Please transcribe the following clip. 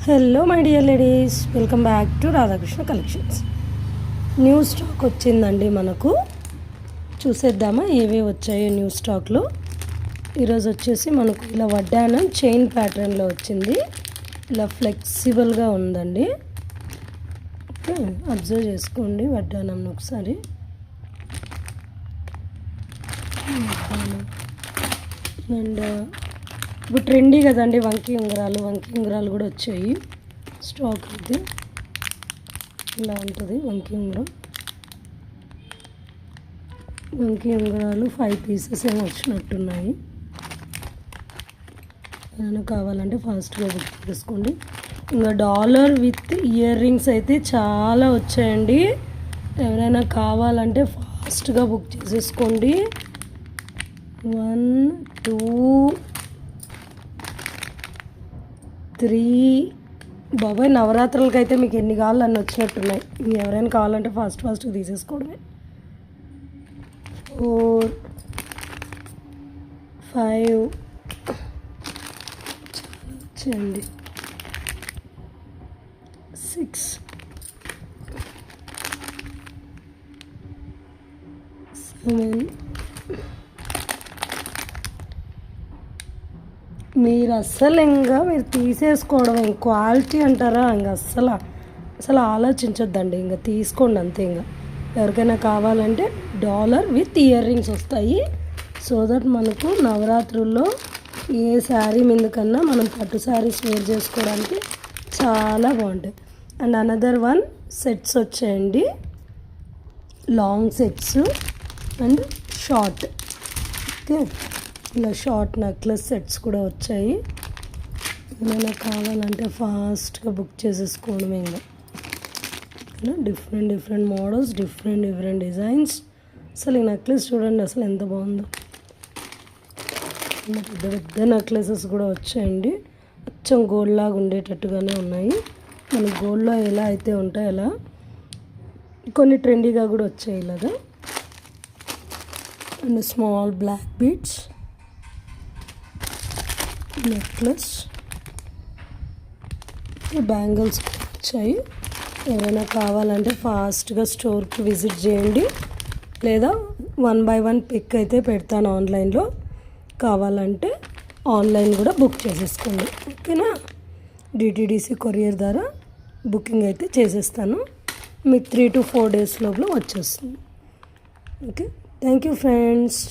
Hello my dear ladies, welcome back to Radhakrishna collections. New stock వచ్చిందండి. మనకు చూసేద్దామా ఏవే వచ్చాయో న్యూ స్టాక్లో. ఈరోజు వచ్చేసి మనకు ఇలా వడ్డానం చైన్ ప్యాటర్న్లో వచ్చింది. ఇలా ఫ్లెక్సిబుల్గా ఉందండి. ఓకే, అబ్జర్వ్ చేసుకోండి వడ్డానం ఒకసారి. అండ్ ఇప్పుడు ట్రెండీ కదండి వంకీ ఉంగరాలు కూడా వచ్చాయి. స్టాక్ అయితే ఇలా ఉంటుంది. వంకీ ఉంగరాలు 5 పీసెస్ ఏమో వచ్చినట్టున్నాయి. ఏమైనా కావాలంటే ఫాస్ట్గా బుక్ చేసుకోండి. ఇంకా డాలర్ విత్ ఇయర్ రింగ్స్ అయితే చాలా వచ్చాయండి. ఎవరైనా కావాలంటే ఫాస్ట్గా బుక్ చేసేసుకోండి. 1 2 3 బాబాయ్, నవరాత్రులకి అయితే మీకు ఎన్ని కావాలి అన్నీ వచ్చినట్టున్నాయి. ఎవరైనా కావాలంటే ఫాస్ట్గా తీసేసుకోవడమే. 4 5 వచ్చేయండి. 6 7 మీరు మీరు తీసేసుకోవడం క్వాలిటీ అంటారా? అసలు ఆలోచించొద్దండి. ఇంకా తీసుకోండి అంతే. ఇంకా ఎవరికైనా కావాలంటే డాలర్ విత్ ఇయర్ రింగ్స్ వస్తాయి. సో దట్ మనకు నవరాత్రుల్లో ఏ శారీ మీదకన్నా మనం పట్టు శారీస్ వేర్ చేసుకోవడానికి చాలా బాగుంటాయి. అండ్ అనదర్ వన్ సెట్స్ వచ్చాయండి. Long sets and short. Okay, ఇలా షార్ట్ నెక్లెస్ సెట్స్ కూడా వచ్చాయి. ఏమైనా కావాలంటే ఫాస్ట్గా బుక్ చేసేసుకోవడమే. ఇంకా డిఫరెంట్ మోడల్స్, డిఫరెంట్ డిజైన్స్. అసలు ఈ నెక్లెస్ చూడండి, అసలు ఎంత బాగుందో. పెద్ద నెక్లెసెస్ కూడా వచ్చాయండి. అచ్చం గోల్డ్ లాగా ఉండేటట్టుగానే ఉన్నాయి. మన గోల్డ్లో ఎలా అయితే ఉంటాయి అలా. కొన్ని ట్రెండీగా కూడా వచ్చాయి ఇలాగా. And small black beads necklace, bangles వచ్చాయి. ఎవరైనా కావాలంటే ఫాస్ట్గా స్టోర్కి విజిట్ చేయండి, లేదా 1 by 1 పిక్ అయితే పెడతాను ఆన్లైన్లో. కావాలంటే ఆన్లైన్ కూడా బుక్ చేసేసుకోండి. ఓకేనా? డిటీడీసీ కొరియర్ ద్వారా బుకింగ్ అయితే చేసేస్తాను. మీకు 3 to 4 days లోపల వచ్చేస్తుంది. Okay, thank you friends.